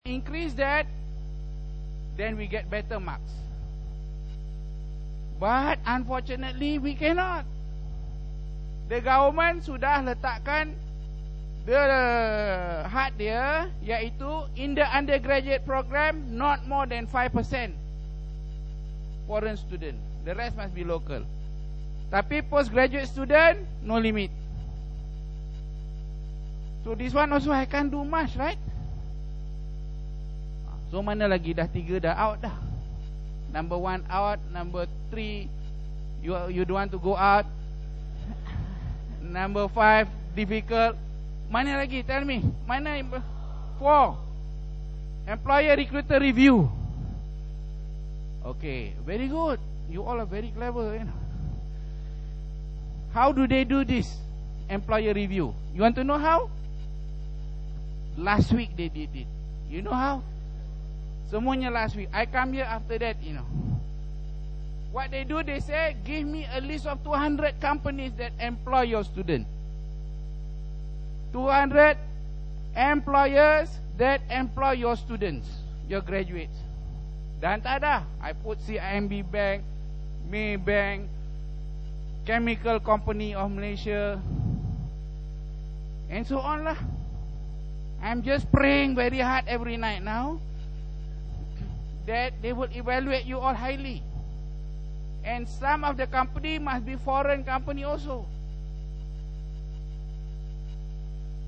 increase that, then we get better marks. But unfortunately we cannot. The government sudah letakkan the hard dia, iaitu in the undergraduate program not more than 5% foreign student, the rest must be local. Tapi postgraduate student no limit. So this one also I can't do much, right? So mana lagi, dah 3 dah out dah. Number 1 out, number 3 you don't want to go out, number 5 difficult. Mana lagi, tell me, mana? 4 employer recruiter review. Okay, very good, you all are very clever, you know. How do they do this employer review? You want to know how? Last week they did it. You know how? Semuanya last week. I come here after that, you know. What they do, they say, give me a list of 200 companies that employ your student. 200 employers that employ your students, your graduates. Dan tak ada. I put CIMB Bank, Maybank, Chemical Company of Malaysia, and so on lah. I'm just praying very hard every night now that they will evaluate you all highly. And some of the company must be foreign company also.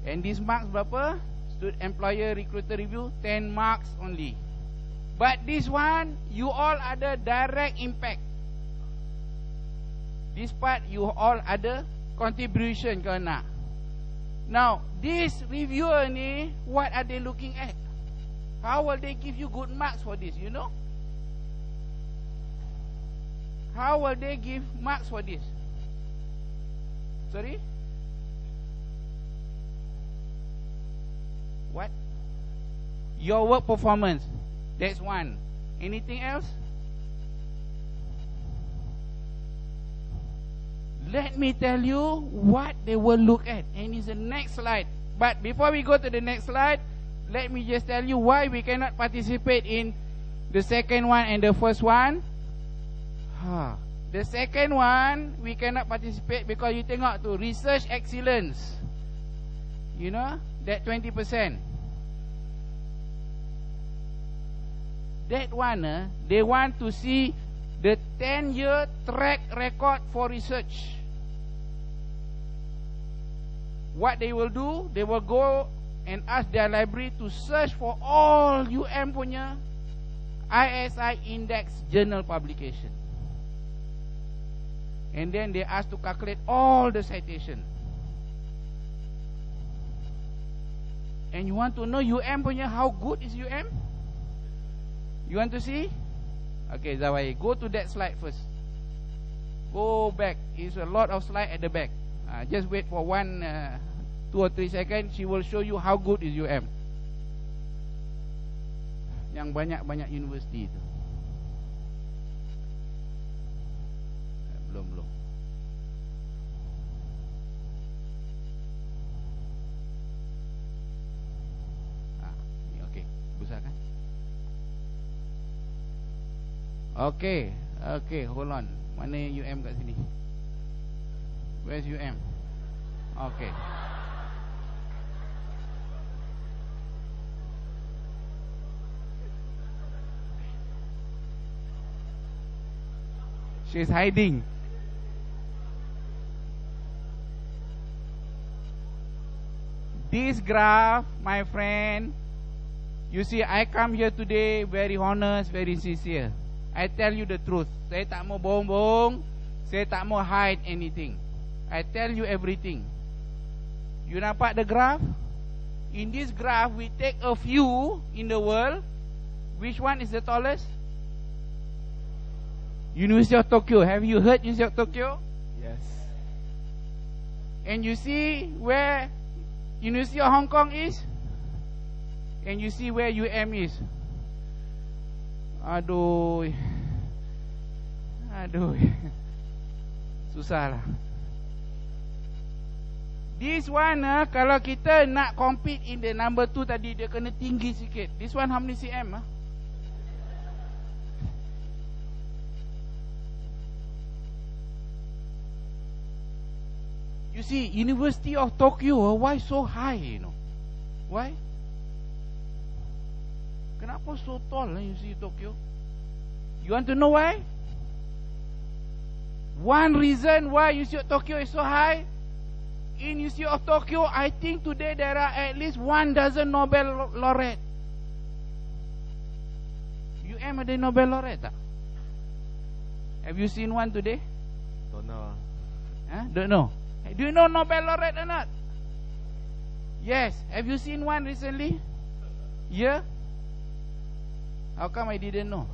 And this marks berapa? Employer recruiter review 10 marks only. But this one, you all ada direct impact. This part, you all ada contribution ke nak. Now, this reviewer ni, what are they looking at? How will they give you good marks for this, you know? How will they give marks for this? Sorry? What? Your work performance. That's one. Anything else? Let me tell you what they will look at. And it's the next slide. But before we go to the next slide, let me just tell you why we cannot participate in the second one and the first one. The second one, we cannot participate because you tengok tu, research excellence. You know, that 20%. That one, they want to see the 10-year track record for research. What they will do, they will go and ask their library to search for all UM punya ISI index journal publication. And then they ask to calculate all the citation. And you want to know UM punya, how good is UM? You want to see? Okay, Zawai, go to that slide first. Go back. It's a lot of slide at the back. Just wait for 2 or 3 seconds. She will show you how good is UM. Yang banyak-banyak universiti itu. Belum. Ni okey. Besar kan? Okay, hold on. Mana UM kat sini? Where's UM? Okay. She's hiding. This graph, my friend, you see, I come here today very honest, very sincere. I tell you the truth. Saya tak mau bohong-bohong. Saya tak mau hide anything. I tell you everything. You nampak the graph? In this graph, we take a few in the world. Which one is the tallest? University of Tokyo. Have you heard University of Tokyo? Yes. And you see where University of Hong Kong is? And you see where UM is? Aduh. Susah lah. This one, kalau kita nak compete in the number 2 tadi, dia kena tinggi sikit. This one how many cm? You see, University of Tokyo, why so high, you know? Why? Kenapa so tall, University of Tokyo? You want to know why? One reason why University of Tokyo is so high, in University of Tokyo, I think today there are at least 1 dozen Nobel laureate. UM ada Nobel laureate tak? Have you seen one today? Don't know. Don't know. Do you know Nobel laureate or not? Yes. Have you seen one recently? Yeah. How come I didn't know?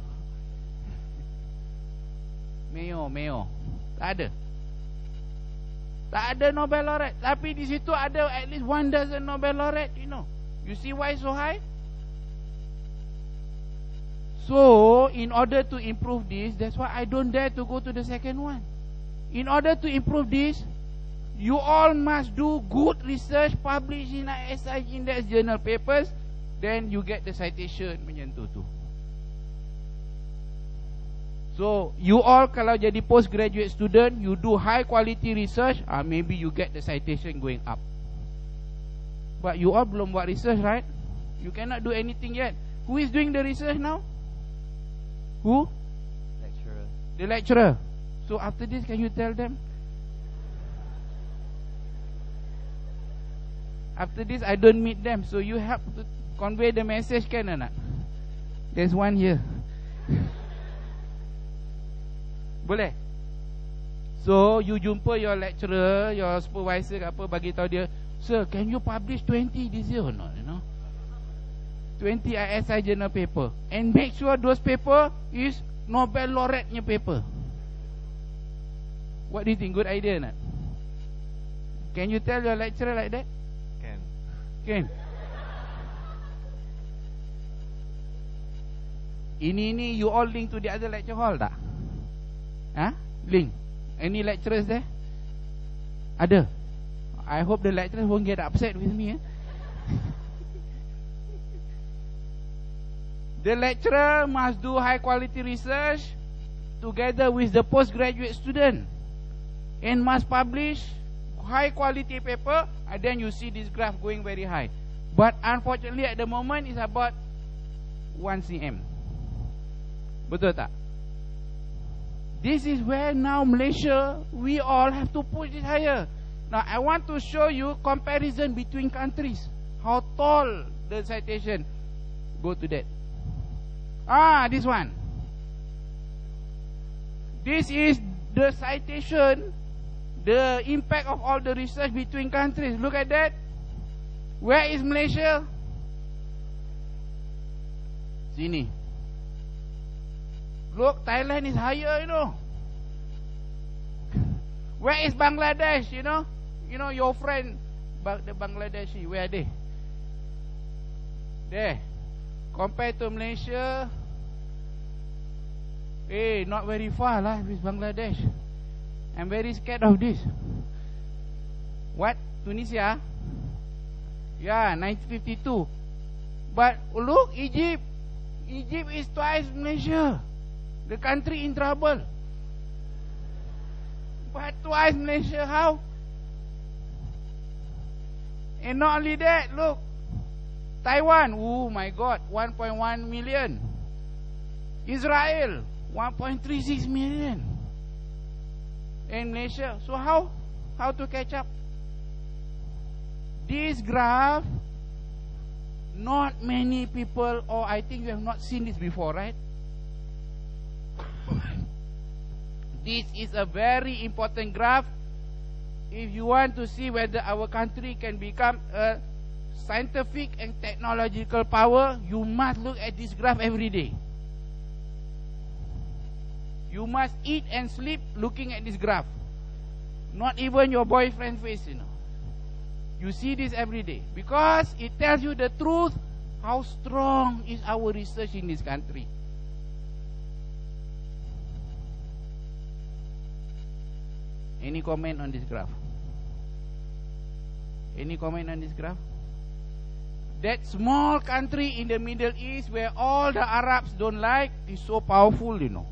Mayo. Tak ada. Tak ada Nobel laureate. Tapi di situ ada at least 1 dozen Nobel laureate, you know. You see why so high? So, in order to improve this, that's why I don't dare to go to the second one. In order to improve this, you all must do good research, publish in ISI Index journal papers, then you get the citation menyentuh tu. So, you all kalau jadi postgraduate student, you do high quality research, maybe you get the citation going up. But you all belum buat research, right? You cannot do anything yet. Who is doing the research now? Who? Lecturer. The lecturer. So, after this, can you tell them? After this, I don't meet them. So, you have to convey the message, can or not? There's one here. Boleh? So, you jumpa your lecturer, your supervisor ke apa, bagi tahu dia, sir, can you publish 20 this year or not, you know? 20 ISI journal paper. And make sure those paper is Nobel laureate-nya paper. What do you think? Good idea or not? Can you tell your lecturer like that? Can? Ini you all link to the other lecture hall tak? Link. Any lecturers there? Ada. I hope the lecturers won't get upset with me. The lecturer must do high quality research together with the postgraduate student and must publish high quality paper, and then you see this graph going very high. But unfortunately at the moment it's about 1 cm. Betul tak? This is where now Malaysia, we all have to push it higher. Now I want to show you comparison between countries. How tall the citation. Go to that. This one. This is the citation, the impact of all the research between countries. Look at that. Where is Malaysia? Sini. Look, Thailand is higher, you know. Where is Bangladesh, you know? You know your friend, the Bangladeshi, where are they? There. Compared to Malaysia, not very far lah with Bangladesh. I'm very scared of this. What? Tunisia? Yeah, 1952. But look, Egypt. Egypt is twice Malaysia. The country in trouble. But twice Malaysia, how? And not only that, look. Taiwan, oh my God, 1.1 million. Israel, 1.36 million. And Malaysia, so how to catch up? This graph, not many people, or I think you have not seen this before, right? This is a very important graph. If you want to see whether our country can become a scientific and technological power, you must look at this graph every day. You must eat and sleep looking at this graph. Not even your boyfriend face, you know. You see this every day, because it tells you the truth, how strong is our research in this country. Any comment on this graph? Any comment on this graph? That small country in the Middle East where all the Arabs don't like is so powerful, you know.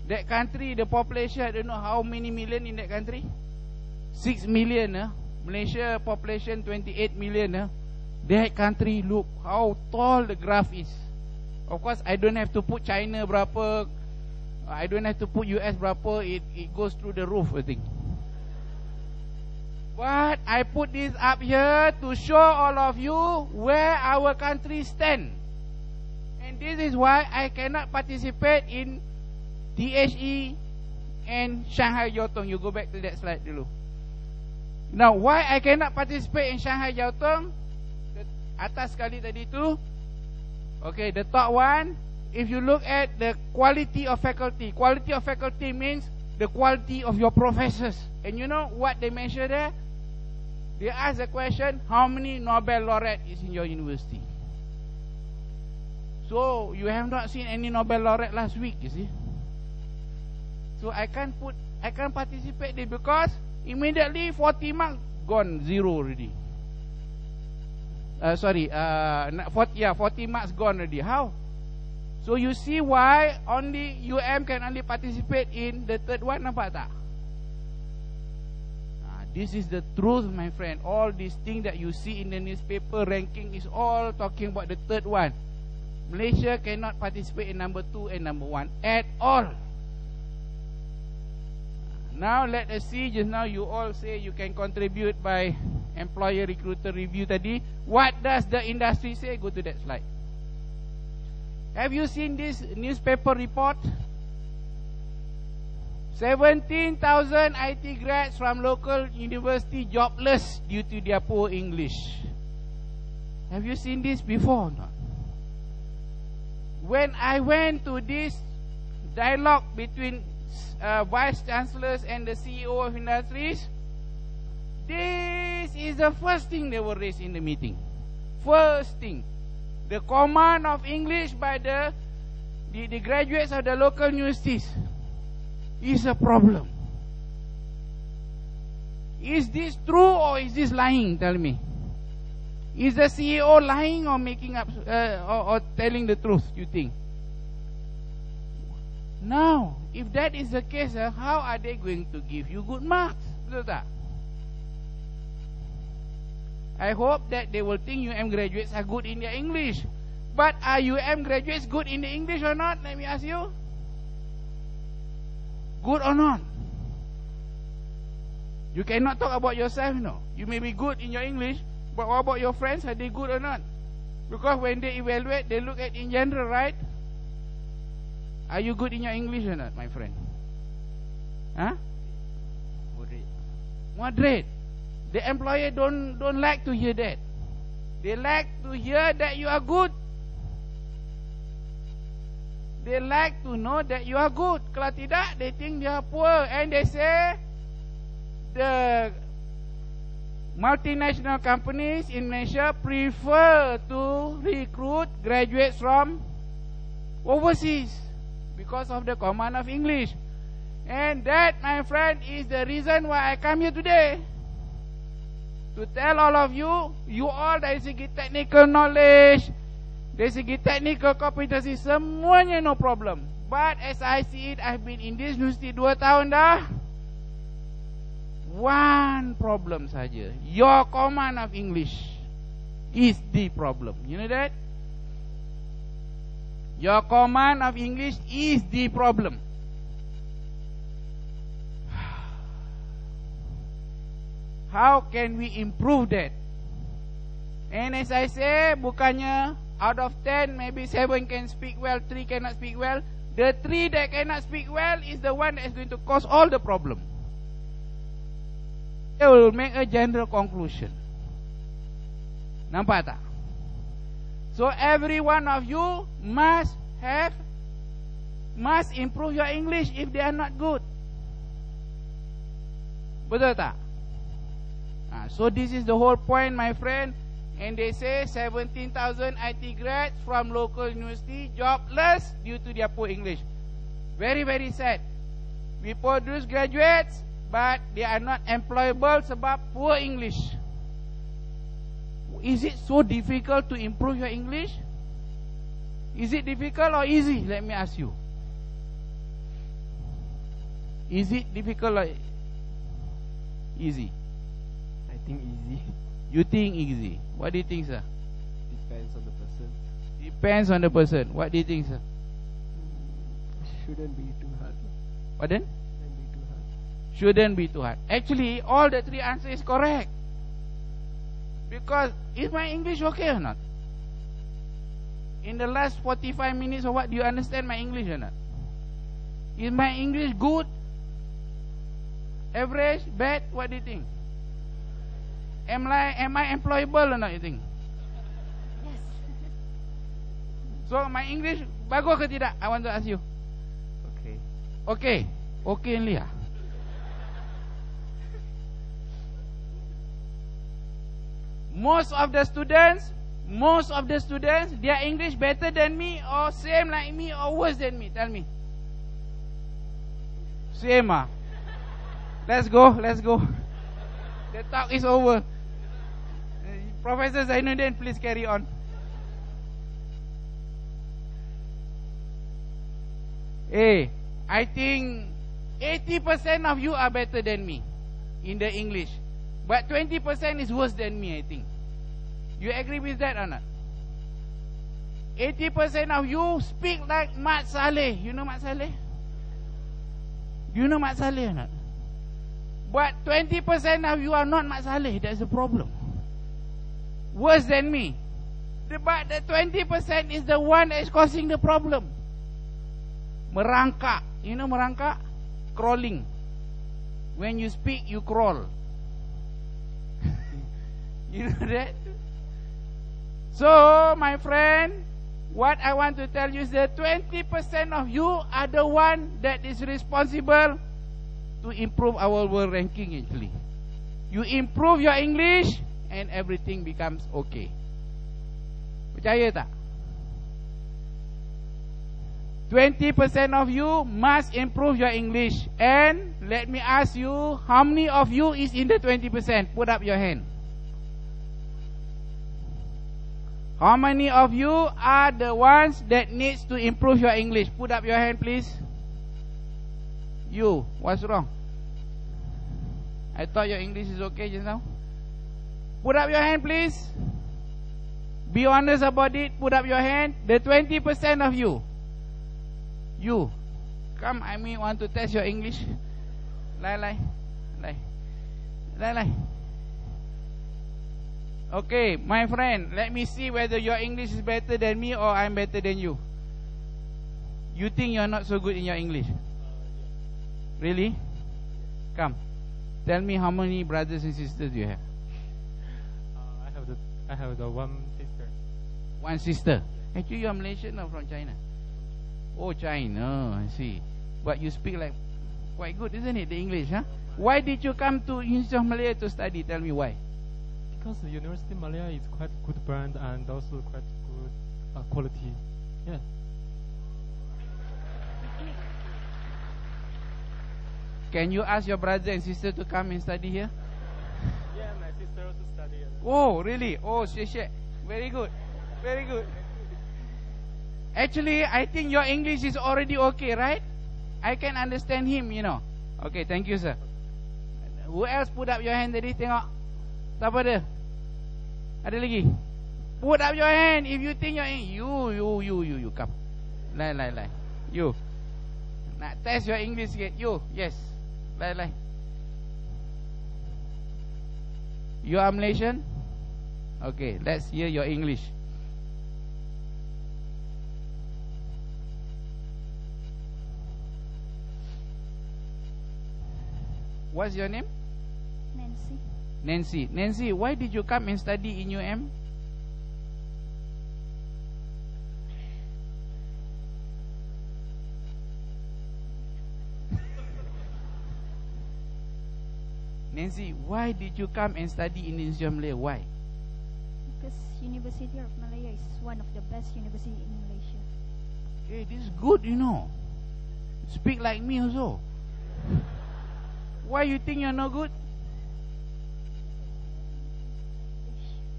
That country, the population, I don't know how many million in that country. 6 million. Malaysia population 28 million. That country, look how tall the graph is. Of course, I don't have to put China berapa, I don't have to put US berapa. It goes through the roof, I think. But I put this up here to show all of you where our country stand. And this is why I cannot participate in THE and Shanghai Jiaotong. You go back to that slide dulu. Now, why I cannot participate in Shanghai Jiaotong? The atas sekali tadi tu. Okay, the top one. If you look at the quality of faculty means the quality of your professors. And you know what they measure there? They ask the question, how many Nobel laureate is in your university? So you have not seen any Nobel laureate last week, you see. So I can't participate there because immediately 40 marks gone, zero already. 40 marks gone already. How? So you see why only UM can only participate in the third one, nampak tak? This is the truth, my friend. All these things that you see in the newspaper ranking is all talking about the third one. Malaysia cannot participate in number 2 and number 1 at all. Now let us see. Just now you all say you can contribute by employer recruiter review tadi. What does the industry say? Go to that slide. Have you seen this newspaper report? 17,000 IT grads from local university jobless due to their poor English. Have you seen this before or not? When I went to this dialogue between vice chancellors and the CEO of industries, this is the first thing they were raised in the meeting. First thing, the command of English by the graduates of the local universities is a problem. Is this true or is this lying? Tell me. Is the CEO lying or making up or telling the truth, you think? Now, if that is the case, how are they going to give you good marks? Betul tak? I hope that they will think UM graduates are good in their English. But are UM graduates good in the English or not? Let me ask you. Good or not? You cannot talk about yourself, you know. You may be good in your English, but what about your friends? Are they good or not? Because when they evaluate, they look at in general, right? Are you good in your English or not, my friend? Huh? Moderate. The employer don't like to hear that. They like to hear that you are good. They like to know that you are good. Kalau tidak, they think you are poor. And they say the multinational companies in Malaysia prefer to recruit graduates from overseas because of the command of English. And that, my friend, is the reason why I come here today. To tell all of you, you all dari segi technical knowledge, dari segi technical competency, semuanya no problem. But as I see it, I've been in this university 2 tahun dah. One problem saja. Your command of English is the problem. You know that? Your command of English is the problem. How can we improve that? And as I say, bukannya out of 10, maybe 7 can speak well, 3 cannot speak well. The 3 that cannot speak well is the one that is going to cause all the problem. They will make a general conclusion. Nampak tak? So every one of you must improve your English if they are not good. Betul tak? So this is the whole point, my friend. And they say 17,000 IT grads from local university jobless due to their poor English. Very, very sad. We produce graduates, but they are not employable sebab poor English. Is it so difficult to improve your English? Is it difficult or easy? Let me ask you. Is it difficult or easy? I think easy. You think easy. What do you think, sir? Depends on the person. Depends on the person. What do you think, sir? Shouldn't be too hard. Pardon? Shouldn't be too hard. Shouldn't be too hard. Actually, all the three answers is correct. Because is my English okay or not? In the last 45 minutes or what, do you understand my English or not? Is my English good? Average? Bad? What do you think? Am I employable or not, you think? Yes. So my English bagus ke tidak? I want to ask you. Okay. Okay. Okay only ah. Most of the students, their English better than me or same like me or worse than me? Tell me. Same ah. Let's go. The talk is over. Professor Zainuddin, please carry on. Hey, I think 80% of you are better than me in the English. But 20% is worse than me, I think. You agree with that or not? 80% of you speak like Mat Saleh. You know Mat Saleh? Do you know Mat Saleh or not? But 20% of you are not Mat Saleh. That's the problem. Worse than me. But the 20% is the one that is causing the problem. Merangkak. You know merangkak? Crawling. When you speak, you crawl. You know that? So, my friend, what I want to tell you is that 20% of you are the one that is responsible to improve our world ranking actually. You improve your English and everything becomes okay. Percaya tak? 20% of you must improve your English. And let me ask you, how many of you is in the 20%? Put up your hand. How many of you are the ones that needs to improve your English? Put up your hand, please. You, what's wrong? I thought your English is okay just now. Put up your hand, please. Be honest about it. Put up your hand. The 20% of you. You. Come, I mean, want to test your English. Lie. Okay, my friend, let me see whether your English is better than me or I'm better than you. You think you're not so good in your English? Really? Come. Tell me how many brothers and sisters you have. I have the one sister. One sister. Actually, you are Malaysian or from China? Oh, China, I see. But you speak like quite good, isn't it, the English, huh? Why did you come to University of Malaya to study? Tell me why. Because the University of Malaya is quite good brand and also quite good quality. Yeah. Can you ask your brother and sister to come and study here? Yeah, my sister also study. Oh, really? Oh, shit. Very good. Very good. Actually, I think your English is already okay, right? I can understand him, you know. Okay, thank you, sir. Who else put up your hand tadi? Tengok. Siapa ada? Ada lagi? Put up your hand if you think you come. Lai. You. Nak test your English sikit. You, yes. Lai. You are Malaysian? Okay, let's hear your English. What's your name? Nancy, why did you come and study in UM? Nancy, why did you come and study in University of Malaya? Why? Because University of Malaya is one of the best university in Malaysia. Hey, this is good, you know. Speak like me also. Why you think you're no good?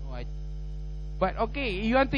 No, but okay, you want to